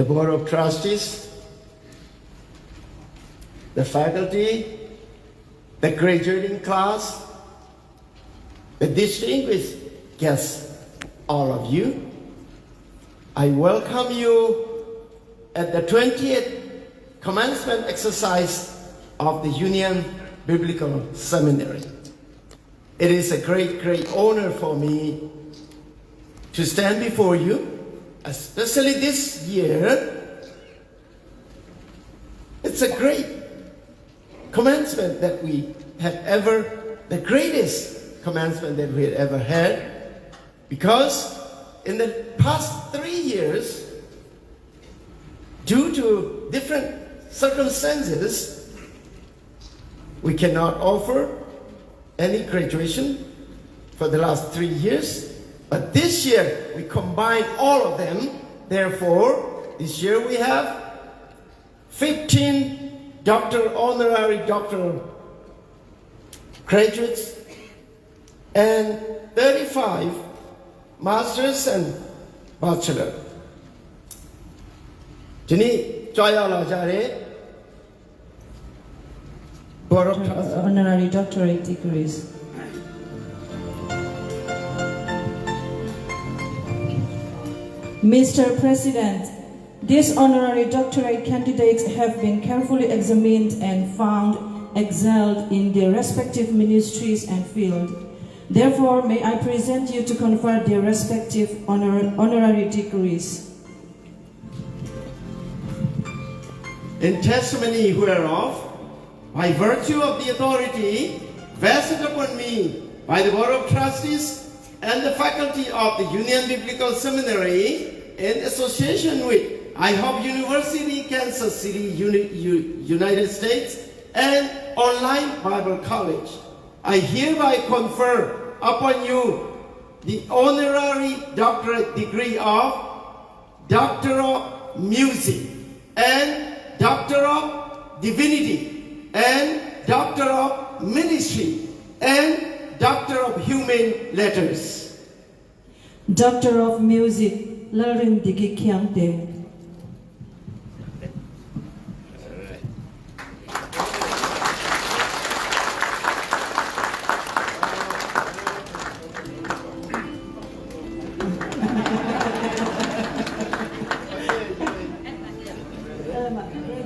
the Board of Trustees, the faculty, the graduating class, the distinguished guests, all of you. I welcome you at the 20th commencement exercise of the Union Biblical Seminary. It is a great honor for me to stand before you, especially this year. It's a great commencement that we have ever, the greatest commencement that we had ever had, because in the past 3 years, due to different circumstances, we cannot offer any graduation for the last 3 years. But this year, we combine all of them. Therefore, this year we have 15 honorary doctoral graduates and 35 masters and bachelor. Honorary doctorate degrees. Mr. President, these honorary doctorate candidates have been carefully examined and found excelled in their respective ministries and field. Therefore, may I present you to confer their respective honorary degrees. In testimony whereof, by virtue of the authority vested upon me by the Board of Trustees and the faculty of the Union Biblical Seminary in association with IHOP University, Kansas City, United States, and Online Bible College, I hereby confer upon you the honorary doctorate degree of Doctor of Music and Doctor of Divinity and Doctor of Ministry and Doctor of Human Letters. Doctor of Music, Larin Digi Khiangte.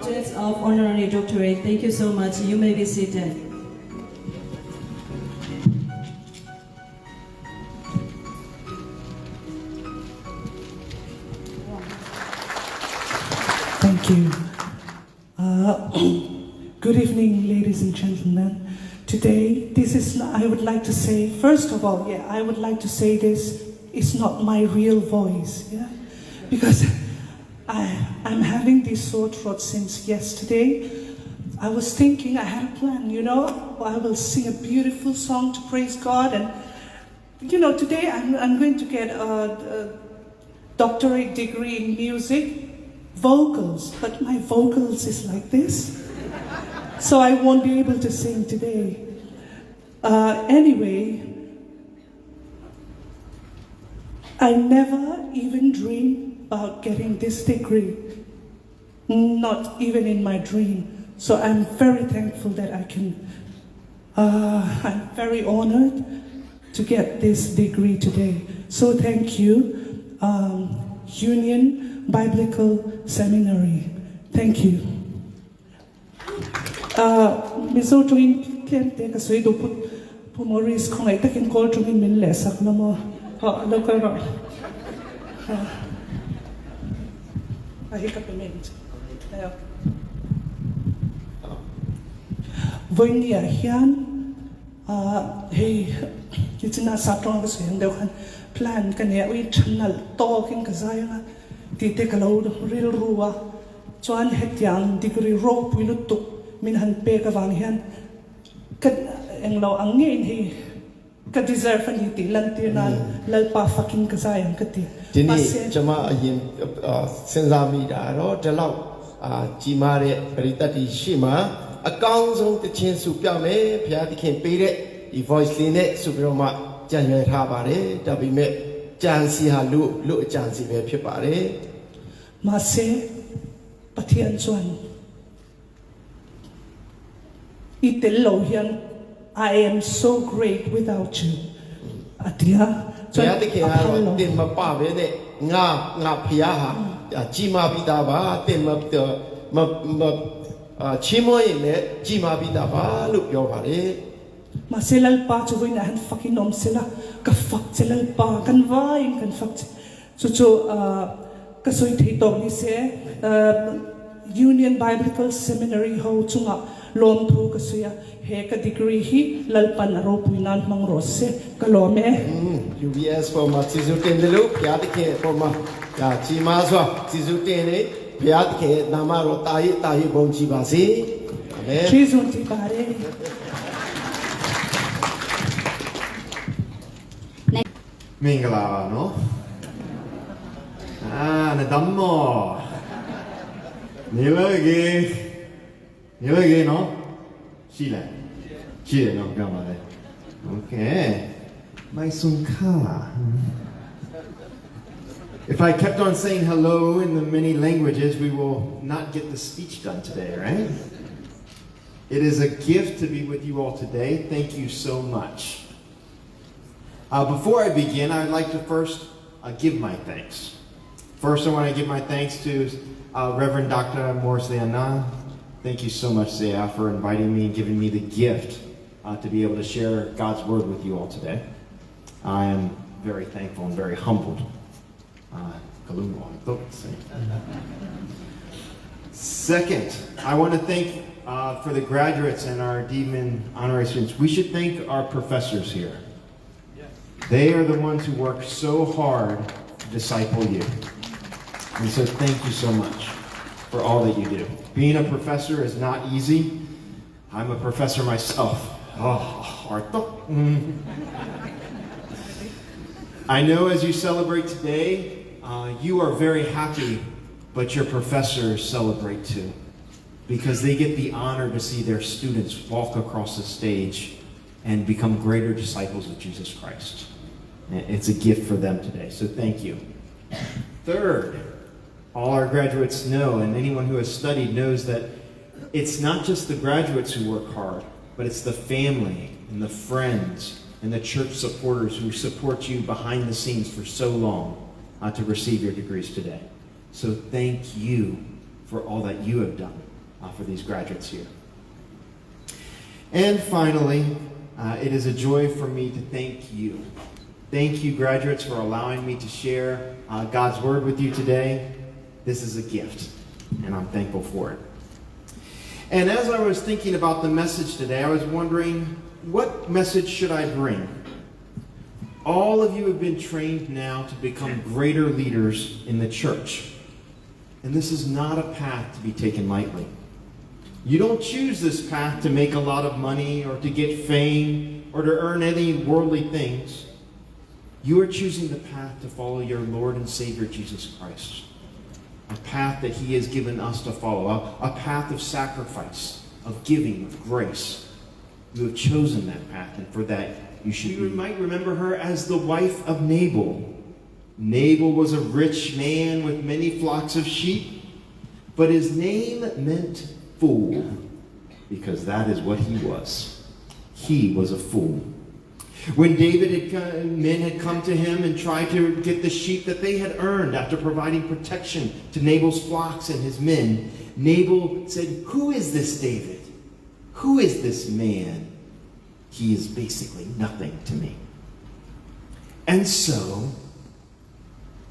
Graduates of honorary doctorate, thank you so much. You may be seated. Thank you. Good evening, ladies and gentlemen. Today, I would like to say, first of all, I would like to say this is not my real voice, because I'm having this sore throat since yesterday. I was thinking, I had a plan, I will sing a beautiful song to praise God, and today I'm going to get a doctorate degree in music, vocals, but my vocals is like this, so I won't be able to sing today. Anyway, I never even dreamed about getting this degree, not even in my dream. So I'm very thankful that I'm very honored to get this degree today. So thank you, Union Biblical Seminary. Thank you. Miso tuin Khiangte ka soi do pumoris kong ay takin call to me min lesak na mo. Ha, ano ka ro? Ahi ka piment. Ayo. Voinia hian hey kitina satong ka soi daw kan plan kanya ui channel talking ka sayang tite kalaw real ruwa chuan hetyang degree ro puilutuk min han pe ka wang hian kad englo angin hi ka deserve ani ti lan ti na lalpa fucking ka sayang ka ti Dini jama ayin senzami da ro de law ji ma de paritati shi ma account song tchin su pyaw me phya thikhin pe de di voice line ne su pi ro ma jan yue tha ba de da pi me jan si ha lu a jan si be phit ba de Mase Patian Chuan. Itel lo hian, I am so great without you. Atia. ဘုရားသခင်ကတော့တင်မပပဲနဲ့ငါဖျားဟာကြီးမားပြီးသားပါတင်မချီးမွမ်းရင်လည်းကြီးမားပြီးသားပါလို့ပြောပါတယ် Maselal pa chuwi na han fakinom sila ka fak selal pa kan vain kan fak chu kasoy thito ni se Union Biblical Seminary ho chunga lom thu kasoya he ka degree hi lalpan aro puinan mang rose kalome UBS for ma chizu tin de lu ဘုရားသခင်ပေါ်မှာကြီးမားစွာchizu tinနေဘုရားသခင်နာမတော်တာရေးဘုန်းကြီးပါစေအာမင် chizu ti pare Mingala, no? Na dammo. Nilagi, no? Chile, no, gamale. Okay. My sunka. If I kept on saying hello in the many languages, we will not get the speech done today, right? It is a gift to be with you all today. Thank you so much. Before I begin, I'd like to first give my thanks. First, I want to give my thanks to Reverend Dr. Morsiana. Thank you so much, Zaya, for inviting me and giving me the gift to be able to share God's word with you all today. I am very thankful and very humbled. Second, I want to thank for the graduates and our Demon honorary students. We should thank our professors here. They are the ones who work so hard to disciple you. And so thank you so much for all that you do. Being a professor is not easy. I'm a professor myself. I know as you celebrate today, you are very happy, but your professors celebrate too, because they get the honor to see their students walk across the stage and become greater disciples of Jesus Christ. It's a gift for them today, so thank you. Third, all our graduates know, and anyone who has studied knows that it's not just the graduates who work hard, but it's the family and the friends and the church supporters who support you behind the scenes for so long to receive your degrees today. So thank you for all that you have done for these graduates here. And finally, it is a joy for me to thank you. Thank you, graduates, for allowing me to share God's word with you today. This is a gift, and I'm thankful for it. And as I was thinking about the message today, I was wondering, what message should I bring? All of you have been trained now to become greater leaders in the church. And this is not a path to be taken lightly. You don't choose this path to make a lot of money or to get fame or to earn any worldly things. You are choosing the path to follow your Lord and Savior Jesus Christ. A path that He has given us to follow. A path of sacrifice, of giving, of grace. You have chosen that path, and for that you should be. You might remember her as the wife of Nabal. Nabal was a rich man with many flocks of sheep, but his name meant fool, because that is what he was. He was a fool. When men had come to him and tried to get the sheep that they had earned after providing protection to Nabal's flocks and his men, Nabal said, "Who is this David? Who is this man? He is basically nothing to me." And so,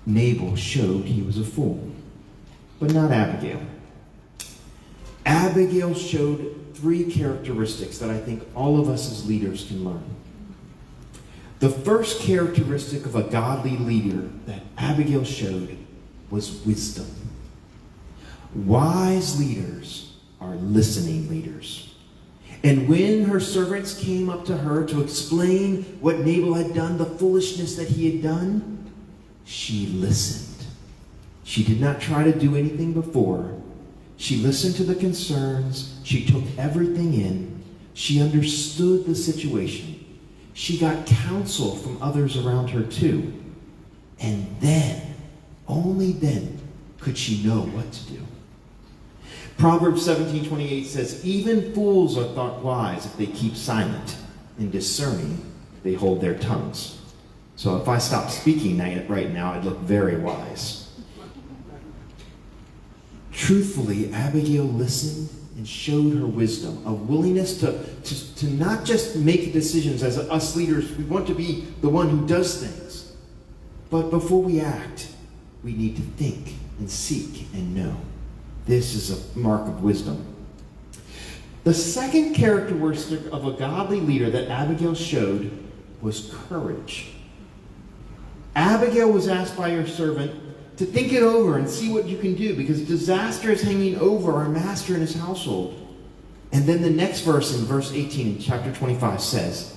Nabal showed he was a fool, but not Abigail. Abigail showed 3 characteristics that I think all of us as leaders can learn. The first characteristic of a godly leader that Abigail showed was wisdom. Wise leaders are listening leaders. And when her servants came up to her to explain what Nabal had done, the foolishness that he had done, she listened. She did not try to do anything before. She listened to the concerns. She took everything in. She understood the situation. She got counsel from others around her too. And then, only then, could she know what to do? Proverbs 17:28 says, even fools are thought wise if they keep silent, and discerning they hold their tongues. So if I stopped speaking right now, I'd look very wise. Truthfully, Abigail listened and showed her wisdom, a willingness to not just make decisions. As us leaders, we want to be the one who does things. But before we act, we need to think and seek and know. This is a mark of wisdom. The second characteristic of a godly leader that Abigail showed was courage. Abigail was asked by her servant to think it over and see what you can do, because disaster is hanging over our master and his household. And then the next verse, in verse 18 in chapter 25, says,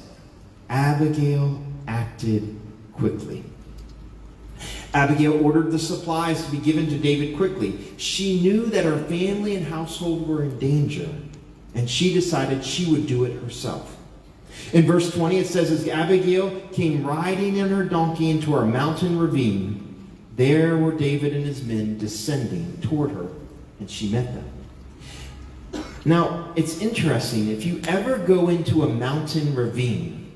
Abigail acted quickly. Abigail ordered the supplies to be given to David quickly. She knew that her family and household were in danger, and she decided she would do it herself. In verse 20, it says, as Abigail came riding in her donkey into a mountain ravine, there were David and his men descending toward her, and she met them. Now, it's interesting. If you ever go into a mountain ravine,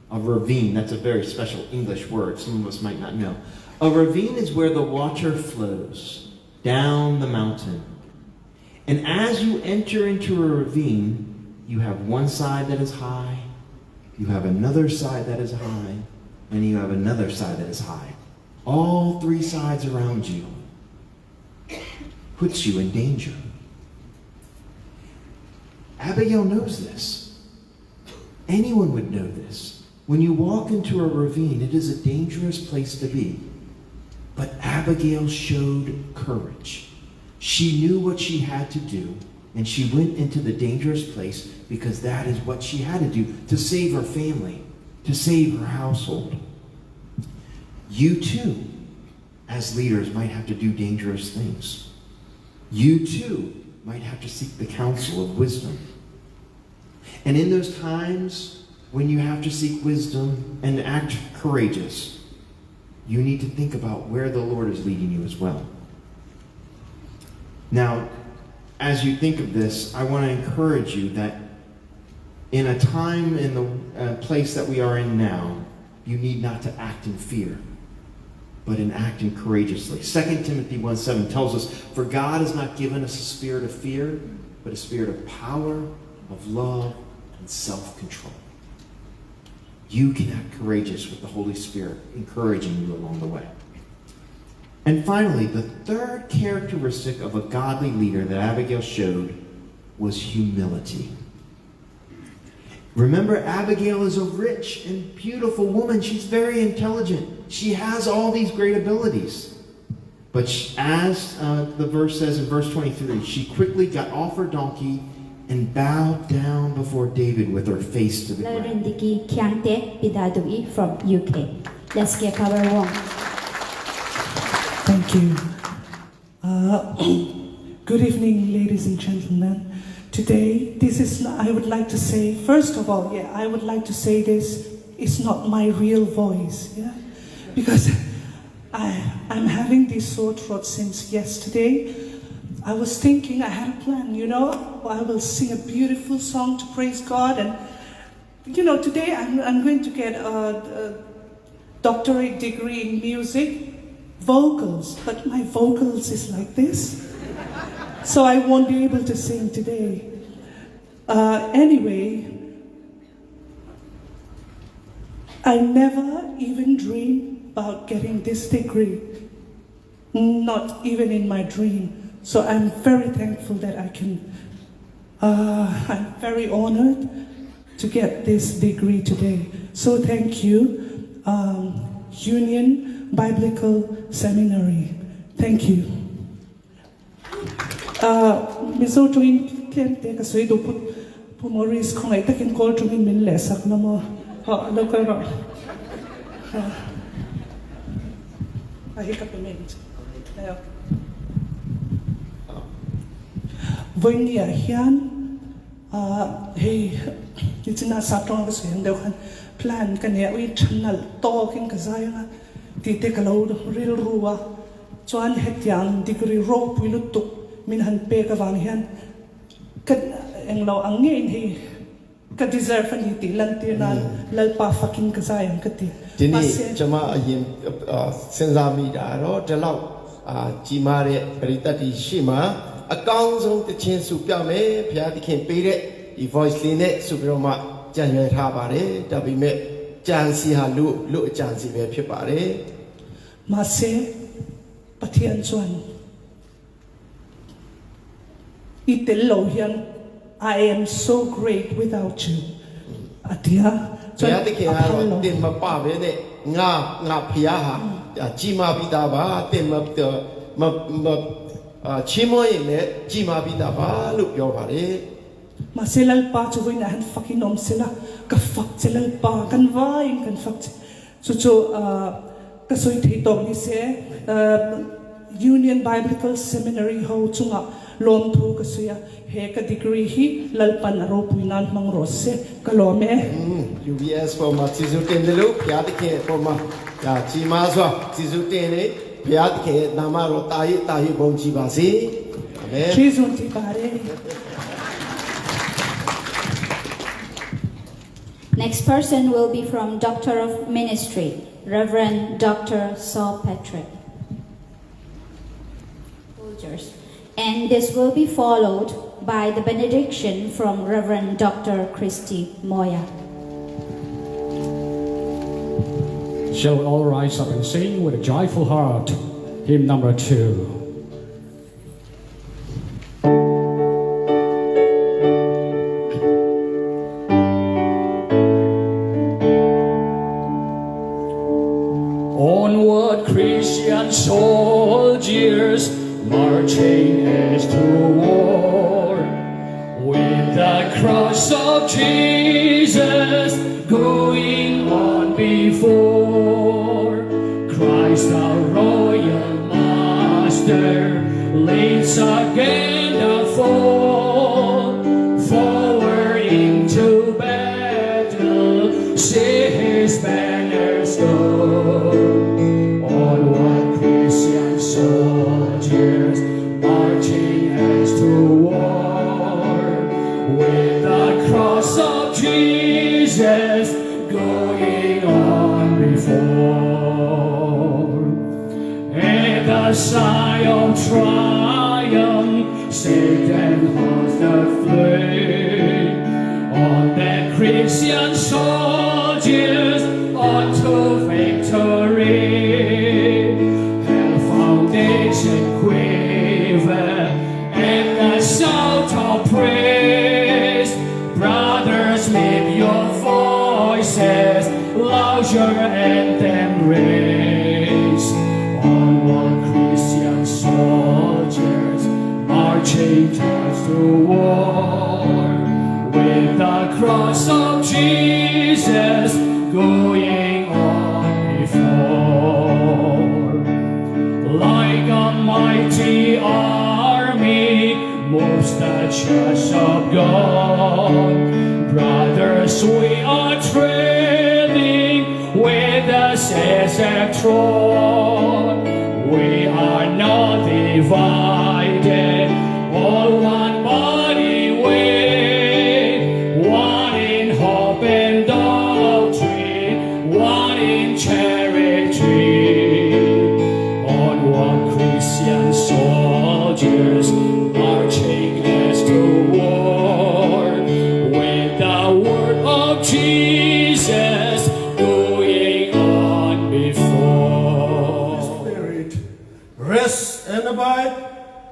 that's a very special English word, some of us might not know. A ravine is where the water flows down the mountain. And as you enter into a ravine, you have one side that is high, you have another side that is high, and you have another side that is high. All three sides around you puts you in danger. Abigail knows this. Anyone would know this. When you walk into a ravine, it is a dangerous place to be. But Abigail showed courage. She knew what she had to do, and she went into the dangerous place because that is what she had to do to save her family, to save her household. You too, as leaders, might have to do dangerous things. You too might have to seek the counsel of wisdom. And in those times when you have to seek wisdom and act courageous, you need to think about where the Lord is leading you as well. Now, as you think of this, I want to encourage you that in a time, in the place that we are in now, you need not to act in fear, but in acting courageously. 2 Timothy 1:7 tells us, for God has not given us a spirit of fear, but a spirit of power, of love, and self-control. You can act courageous with the Holy Spirit encouraging you along the way. And finally, the third characteristic of a godly leader that Abigail showed was humility. Remember, Abigail is a rich and beautiful woman. She's very intelligent. She has all these great abilities. But as the verse says in verse 23, she quickly got off her donkey and bowed down before David with her face to the ground. Khiangte, Daduhi from UK. Let's get our warm. Thank you. Good evening, ladies and gentlemen. Today, I would like to say, first of all, I would like to say this is not my real voice, because I'm having this sore throat since yesterday. I was thinking, I had a plan, I will sing a beautiful song to praise God, and today I'm going to get a doctorate degree in music, vocals, but my vocals is like this, so I won't be able to sing today. Anyway, I never even dreamed about getting this degree, not even in my dream. So I'm very thankful that I'm very honored to get this degree today. So thank you, Union Biblical Seminary. Thank you. Miso tuin Khiangte ka soi do pumoris kong ay takin call tuin min lesak na mo. Ha, lo ka ro. Ahi ka piment. Ayo. Voinia hian hey it's na satong ka soi andeu kan plan kan ya wi channel to kin ka zaya ti te ka lo ril ruwa chuan hetiang degree ro puilutuk min han pe ka wang hian ka englo ange in hi ka deserve ani ti lan ti nan lalpa fucking ka sayang ka ti ဒီနေ့ကျွန်မအရင်စဉ်းစားမိတာတော့ဒီလောက်ကြီးမားတဲ့ပရိသတ်တွေရှိမှအကောင်းဆုံးတခြင်းစုပြမယ်ဘုရားသခင်ပေးတဲ့ဒီ voice လေးနဲ့ဆိုပြီးတော့မှကြံ့ရွယ်ထားပါတယ်ဒါပေမဲ့ကြံစီဟာလူအကြံစီပဲဖြစ်ပါတယ် Mase pathian chuan itel lo hian I am so great without you atia ဘုရားသခင်ကတော့တင်မပပဲနဲ့ငါဘုရားဟာကြီးမားပြီးသားပါတင်မချီးမွမ်းရင်လည်းကြီးမားပြီးသားပါလို့ပြောပါတယ် Maselal pa chuwi na han fucking om sila ka fuck selal pa kan vain kan fuck so ka soi thei to ni se Union Biblical Seminary ho chunga lom thu ka suya he ka degree hi lalpan aro puinan mang rose ka lome UBS for ma tisu tin de lu bya de ke for ma ya chi ma swa tisu tin ne bya de ke nama ro ta yi bong chi ba se amen Jesus ti pare Next person will be from Doctor of Ministry, Reverend Dr. Zofate. And this will be followed by the benediction from Reverend Dr. Christy Moya. Shall we all rise up and sing with a joyful heart? Hymn number 2. Onward, Christian soldiers, marching as to war, with the cross of Jesus going on before. Christ our royal master leads again the fall, forward into battle, see his banners go. Onward, Christian soldiers, marching as to war, with the cross of Jesus going on before. And the sign of triumph, Satan has the flame. On that Christian soldiers, unto victory. Hell foundation quiver, and the shout of praise. Brothers, lift your voices, loud your anthem raise. Onward, Christian soldiers, marching towards the war, with the cross of Jesus going on before. Like a mighty army moves the church of God. Brothers, we are treading with the Caesar trod. We are not divided, all one body way, one in hope and doctrine, one in charity. Onward, Christian soldiers, marching as to war, with the word of Jesus going on before. Spirit, rest and abide,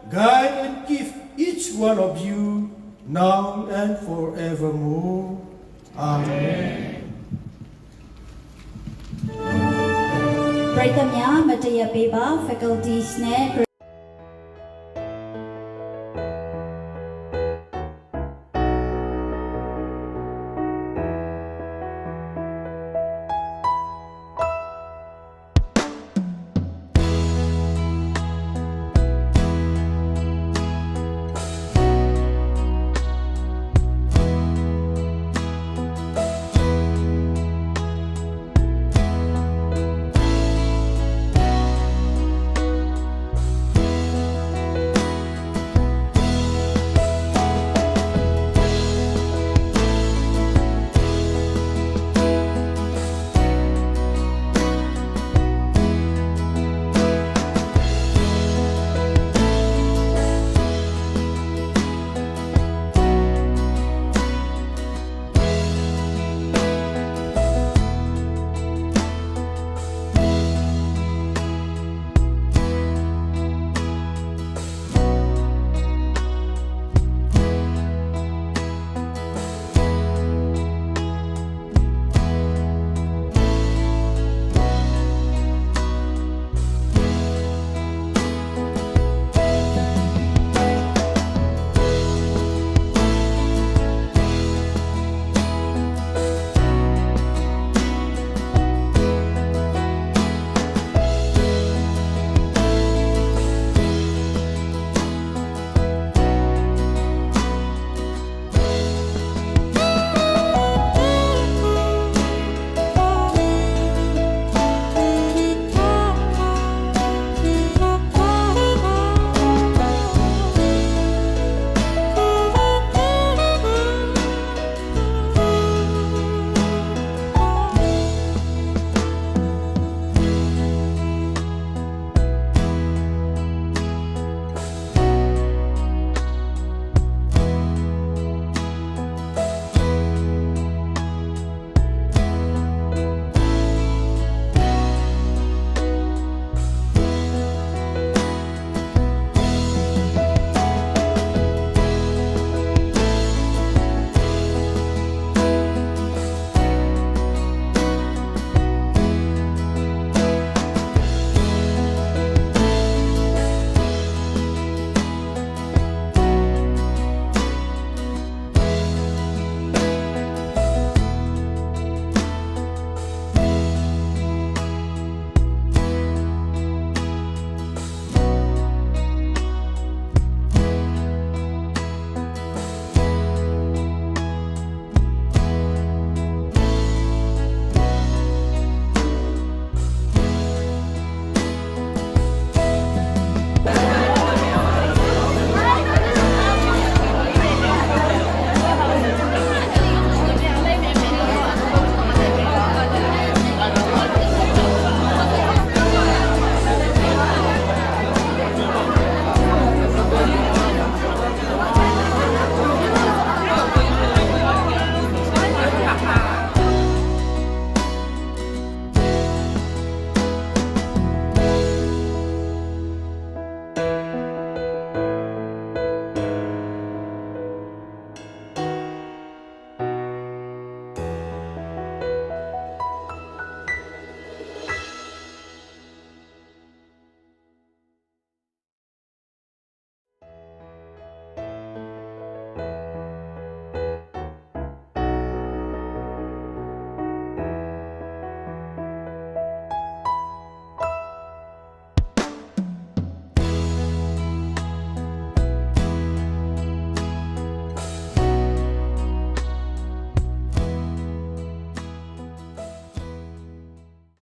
guide and give each one of you now and forevermore. Amen. Brightamya Mataya Beba, faculties ne